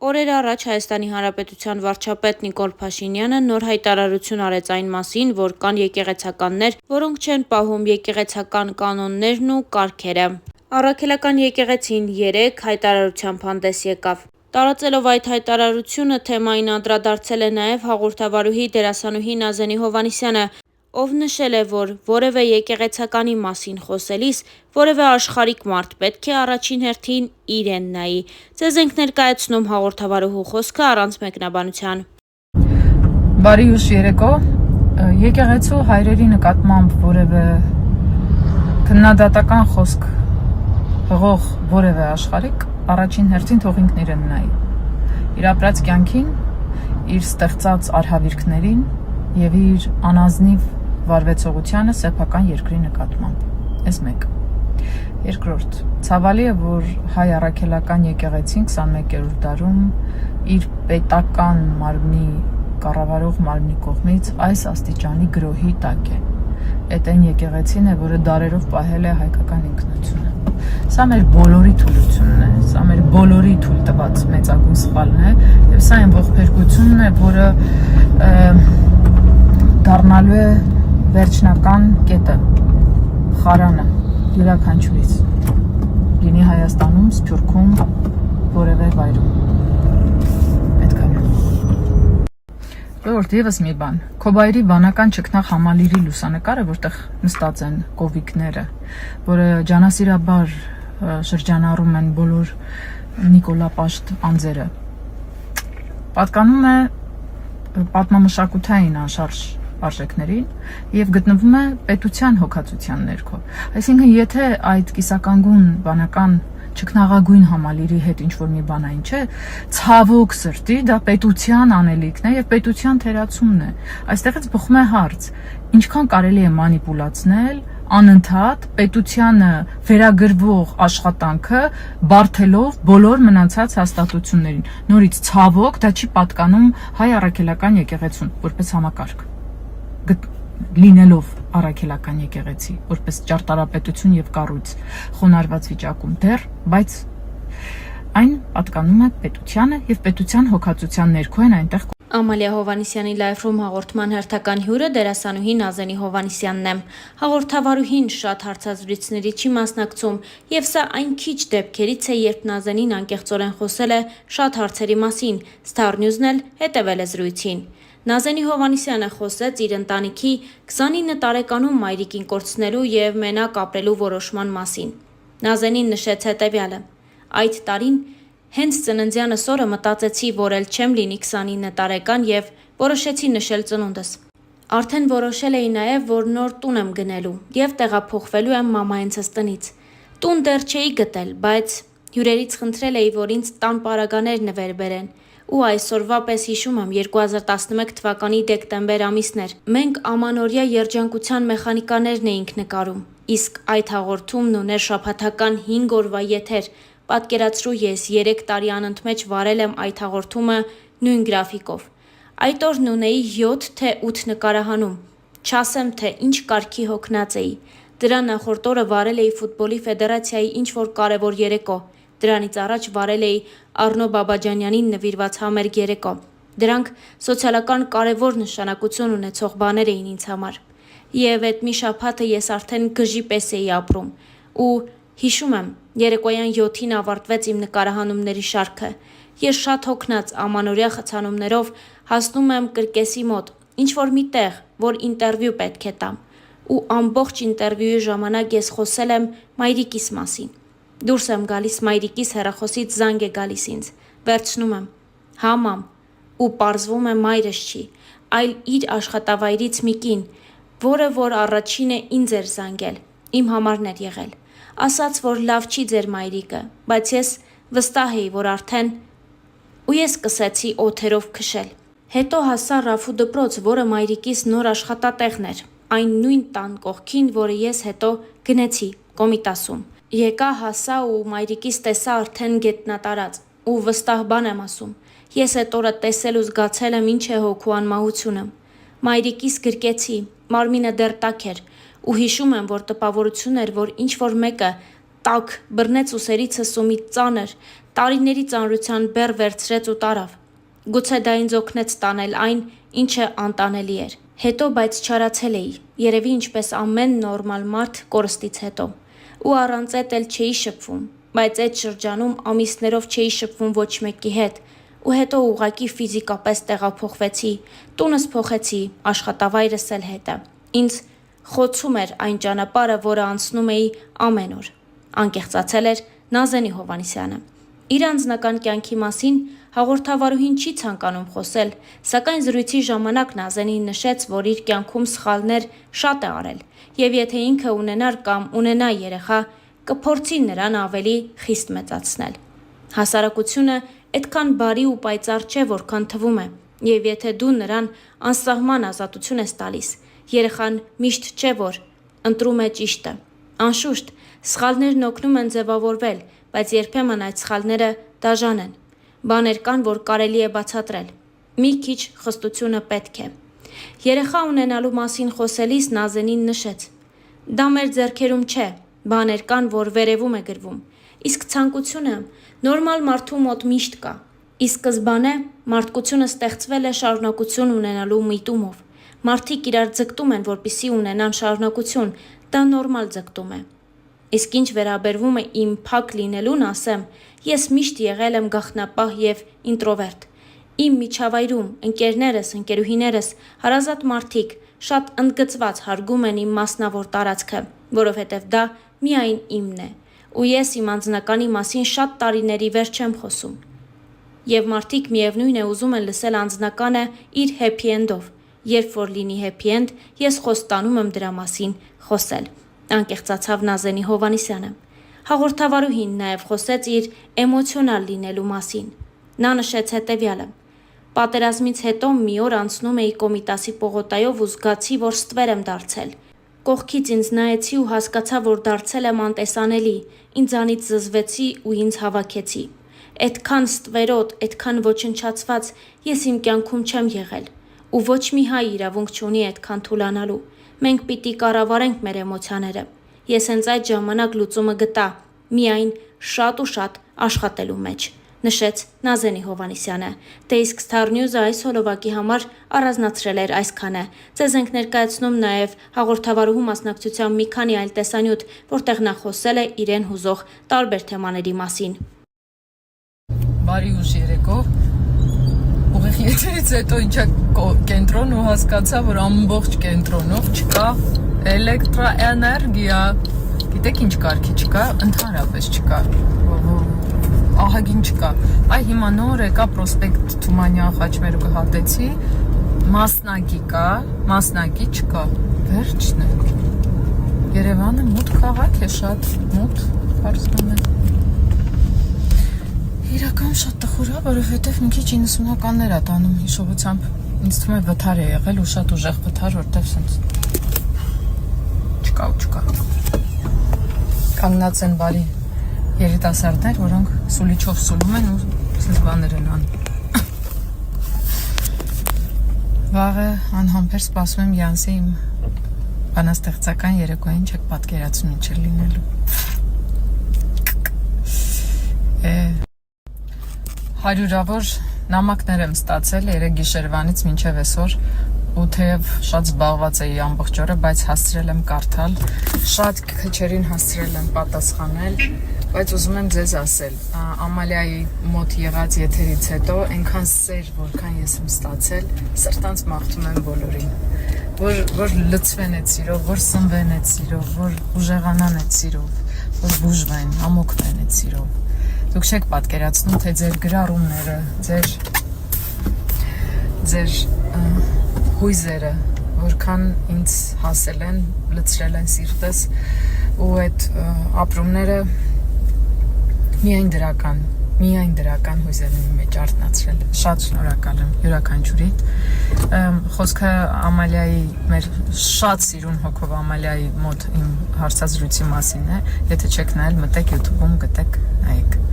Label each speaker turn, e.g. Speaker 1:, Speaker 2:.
Speaker 1: Օրեր առաջ Հայաստանի Հանրապետության վարչապետ Նիկոլ Փաշինյանը նոր հայտարարություն արեց այն մասին, որ կան եկեղեցականներ, որոնք չեն պահում եկեղեցական կանոններն ու կարգերը։ Առաքելական եկեղեցին 3 հայտարարությամբ հանդես եկավ։ Տարածելով այդ հայտարարությունը, թեմային անդրադարձել է նաև հաղորդավարուհի դերասանուհի Նազենի Հովհաննիսյանը, ով նշել է, որ որևէ եկեղեցականի մասին խոսելիս որևէ աշխարհիկ մարդ պետք է առաջին հերթին իրեն նայի։ Ձեզ ենք ներկայացնում հաղորդավարուհու խոսքը առանց մեկնաբանության։
Speaker 2: Բարի ուշ երեկո, եկեղեցու հայրերի նկատմամբ որևէ քննադատական խոսք հղող որևէ աշխարհիկ առաջին հերթին թող ինքն իրեն նայի։ Իր ապրած կյանքին, իր ստեղծած արհավիրքներին եւ իր անազնիվ վարվեցողությանը սեփական երկրի նկատմամբ։ Այս մեկ։ Երկրորդ, ցավալի է, որ հայ առաքելական եկեղեցին 21-րդ դարում իր պետական մարմնի կառավարող մարմնի կողմից այս աստիճանի գրոհի տակ է։ Այդ այն եկեղեցին է, որը դարերով պահել է հայկական ինքնությունը։ Սա մեր բոլորի թուլությունն է, սա մեր բոլորի թույլ տված մեծագույն սխալն է, եւ սա այն ողբերգությունն է, որը դառնալու է վերջնական կետը, խարանը յուրաքանչյուրից, լինի Հայաստանում, Սփյուռքում, որևէ վայրում։ Որդ եւս մի բան, Քոբայրի վանական ճգնախ համալիրի լուսանկարը, որտեղ նստած են կովիկները, որը ջանասիրաբար շրջանառում են բոլոր նիկոլապաշտ անձերը, պատկանում է պատմամշակութային անշարժ արժեքներին եւ գտնվում է պետության հոգացության ներքո։ Այսինքն, եթե այդ կիսականգուն վանական ճգնաղագույն համալիրի հետ ինչ-որ մի բան այն չէ, ցավոք սրտի դա պետության անելիքն է եւ պետության թերացումն է։ Այստեղից բխում է հարց. ինչքան կարելի է մանիպուլացնել անընդհատ պետությանը վերագրվող աշխատանքը բարթելով բոլոր մնացած հաստատություններին։ Նորից ցավոք դա չի պատկանում հայ առաքելական եկեղեցուն որպես համակարգ։ Լինելով առաքելական եկեղեցի, որպես ճարտարապետություն եւ կառույց խոնարհված վիճակում դեռ, բայց այն պատկանում է պետությանը եւ պետության հոգացության ներքո են այնտեղ։
Speaker 1: Ամալիա Հովհաննիսյանի Live-room հաղորդման հերթական հյուրը դերասանուհի Նազենի Հովհաննիսյանն է։ Հաղորդավարուհին շատ հարցազրույցների չի մասնակցում, եւ սա այն քիչ դեպքերից է, երբ Նազենին անկեղծորեն խոսել է շատ հարցերի մասին։ Star News-ն էլ հետևել է զրույցին։ Նազենի Հովհաննիսյանը խոսեց իր ընտանիքի 29 տարեկանում մայրիկին կորցնելու եւ մենակ ապրելու որոշման մասին։ Նազենին նշեց հետեւյալը. այդ տարին հենց ծննդյանս օրը մտածեցի, որ էլ չեմ լինի 29 տարեկան եւ որոշեցի նշել ծնունդս։ Արդեն որոշել էի նաեւ, որ նոր տուն եմ գնելու եւ տեղափոխվելու եմ մամայինցս տնից։ Տուն դեռ չէի գտել, բայց հյուրերից խնդրել էի, որ ինձ տան պարագաներ նվեր բերեն։ Ու այսօրվա պես հիշում եմ 2011 թվականի դեկտեմբեր ամիսն էր։ Մենք ամանորյա երջանկության մեխանիկաներն էինք նկարում, իսկ այդ հաղորդումն ուներ շաբաթական 5 օրվա եթեր։ Պատկերացրու, ես 3 տարի անընդմեջ վարել եմ այդ հաղորդումը նույն գրաֆիկով։ Այդ օրն ունեի 7 թե 8 նկարահանում։ Չասեմ, թե ինչ կարգի հոգնած էի։ Դրա նախորդ օրը վարել էի ֆուտբոլի ֆեդերացիայի ինչ-որ կարևոր երեկո։ Դրանից առաջ վարել էի Առնո Բաբաջանյանին նվիրված համերգ երեկո։ Դրանք սոցիալական կարևոր նշանակություն ունեցող բաներ էին ինձ համար։ Եվ այդ մի շաբաթը ես արդեն գժի պես էի ապրում։ Ու հիշում եմ, երեկոյան 7-ին ավարտվեց իմ նկարահանումների շարքը։ Ես շատ հոգնած ամանորյա խցանումներով հասնում եմ կրկեսի մոտ, ինչ-որ մի տեղ, որ ինտերվյու պետք է տամ։ Ու ամբողջ ինտերվյուի ժամանակ ես խոսել եմ մայրիկիս մասին։ Դուրս եմ գալիս մայրիկիս հեռախոսից զանգ է գալիս ինձ, վերցնում եմ, հա մամ, ու պարզվում է մայրս չի, այլ իր աշխատավայրից մի կին, որը որ առաջին է ինձ էր զանգել, իմ համարն էր եղել, ասաց, որ լավ չի ձեր մայրիկը, բայց ես վստահ էի, որ արդեն, ու ես սկսեցի օթերով քշել։ Հետո հասա Ռաֆու դպրոց, որը մայրիկիս նոր աշխատատեղն էր, այն նույն տան կողքին, որը ես հետո գնեցի Կոմիտասում։ Եկա հասա ու մայրիկիս տեսա արդեն գետնատարած, ու վստահ բան եմ ասում, ես այդ օրը տեսել ու զգացել եմ ինչ է հոգու անմահությունը։ Մայրիկիս գրկեցի, մարմինը դեռ տաք էր, ու հիշում եմ, որ տպավորություն էր, որ ինչ որ մեկը տաք, բռնեց ուսերիցս ու մի ծանր, տարիների ծանրության բեռ վերցրեց ու տարավ։ Գուցե դա ինձ օգնեց տանել այն, ինչը անտանելի էր։ Հետո բայց չարացել էի, երևի ինչպես ամեն նորմալ մարդ կորստից հետո։ Ու առանց էդ էլ չէի շփվում, բայց այդ շրջանում ամիսներով չէի շփվում ոչ մեկի հետ, ու հետո ուղղակի ֆիզիկապես տեղափոխվեցի, տունս փոխեցի, աշխատավայրս էլ հետը։ Ինձ խոցում էր այն ճանապարհը, որը անցնում էի ամեն օր։ Անկեղծացել էր Նազենի Հովհաննիսյանը։ Իր անձնական կյանքի մասին հաղորդավարուհին չի ցանկանում խոսել, սակայն զրույցի ժամանակ Նազենին նշեց, որ իր կյանքում սխալներ շատ է արել, եւ եթե ինքը ունենար կամ ունենա երեխա, կփորձի նրան ավելի խիստ մեծացնել։ Հասարակությունը այդքան բարի ու պայծառ չէ, որքան թվում է, եւ եթե դու նրան անսահման ազատություն ես տալիս, երեխան միշտ չէ, որ ընտրում է ճիշտը։ Անշուշտ, սխալներն օգնում են ձևավորվել, բայց երբեմն այդ սխալները դաժան են։ Բաներ կան, որ կարելի է բացատրել։ Մի քիչ խստությունը պետք է։ Երեխա ունենալու մասին խոսելիս Նազենին նշեց. դա մեր ձեռքերում չէ, բաներ կան, որ վերևում է գրվում։ Իսկ ցանկությունը նորմալ մարդու մոտ միշտ կա։ Ի սկզբանե մարդկությունը ստեղծվել է շարունակություն ունենալու միտումով։ Մարդիկ իրար ձգտում են, որպեսզի ունենան շարունակություն, դա նորմալ ձգտում է։ Իսկ ինչ վերաբերվում է իմ փակ լինելուն, ասեմ, ես միշտ եղել եմ գաղտնապահ եւ ինտրովերտ։ Իմ միջավայրում ընկերներս, ընկերուհիներս, հարազատ մարդիկ շատ ընդգծված հարգում են իմ մասնավոր տարածքը, որովհետև դա միայն իմն է, ու ես իմ անձնականի մասին շատ տարիների վեր չեմ խոսում։ Եվ մարդիկ միևնույն է ուզում են լսել անձնականը իր happy end-ով, երբ որ լինի happy end, ես խոստանում եմ դրա մասին խոսել, անկեղծացավ Նազենի Հովհաննիսյանը։ Հաղորդավարուհին նաև խոսեց իր էմոցիոնալ լինելու մասին։ Նա նշեց հետևյալը. պատերազմից հետո մի օր անցնում էի Կոմիտասի պողոտայով ու զգացի, որ ստվեր եմ դարձել։ Կողքից ինձ նայեցի ու հասկացա, որ դարձել եմ անտեսանելի, ինձանից զզվեցի ու ինձ հավաքեցի։ Այդքան ստվերոտ, այդքան ոչնչացված ես իմ կյանքում չեմ եղել, ու ոչ մի հայ իրավունք չունի այդքան թուլանալու։ Մենք պիտի կառավարենք մեր էմոցիաները։ Ես հենց այդ ժամանակ լուծումը գտա, միայն շատ ու շատ աշխատելու մեջ, նշեց Նազենի Հովհաննիսյանը։ Դե իսկ Star News-ը այս հոլովակի համար առանձնացրել էր այսքանը։ Ձեզ ենք ներկայացնում նաև հաղորդավարուհու մասնակցությամբ մի քանի այլ տեսանյութ, որտեղ նա խոսել է իրեն հուզող տարբեր թեմաների մասին։
Speaker 2: Բարի ուշ երեկո, ուղիղ եթերից հետո ինչա կենտրոն ու հասկացա, որ ամբողջ կենտրոնով չկա էլեկտրաէներգիա, գիտեք ինչ կարգի չկա, ընդհանրապես չկա, ահագին չկա, այ հիմա նոր եկա Պրոսպեկտ Թումանյան Խաչմերուկը հատեցի, մասնակի կա, մասնակի չկա, վերջն է, Երևանը մութ քաղաք է, շատ մութ, հարցնում է, իրական շատ տխուր է, որովհետև մի քիչ 90-ականներ է տանում հիշողությամբ, ինձ թվում է վթար է եղել ու շատ ուժեղ վթար, որտև սենց չկա ու չկա, կանգնած են բարի երիտասարդներ, որոնք սուլիչով սուլում են ու սենց բաներ են անում։ Վաղը անհամբեր սպասում եմ Յանսի իմ բանաստեղծական երեկոյին, չեք պատկերացնում ինչ է լինելու։ Հարյուրավոր նամակներ եմ ստացել երեկ գիշերվանից մինչև այսօր ու թեև շատ զբաղված էի ամբողջ օրը, բայց հասցրել եմ կարդալ, շատ քչերին հասցրել եմ պատասխանել, բայց ուզում եմ ձեզ ասել, Ամալիայի մոտ եղած եթերից հետո այնքան սեր, որքան ես եմ ստացել, սրտանց մաղթում եմ բոլորին, որ լցվեն այդ սիրով, որ սնվեն այդ սիրով, որ ուժեղանան այդ սիրով, որ բուժվեն, ամոքվեն այդ սիրով։ Դուք չեք պատկերացնում, թե ձեր գրառումները, ձեր հույզերը, որքան ինձ հասել են, լցրել են սիրտս ու այդ ապրումները միայն դրական հույզեր են մեջ արտնացրել։ Շատ շնորհակալ եմ յուրաքանչյուրիդ։ Խոսքը Ամալիայի, մեր շատ սիրուն հոգով Ամալիայի մոտ իմ հարցազրույցի մասին է։ Եթե չեք նայել, մտեք YouTube-ում, գտեք, նայեք։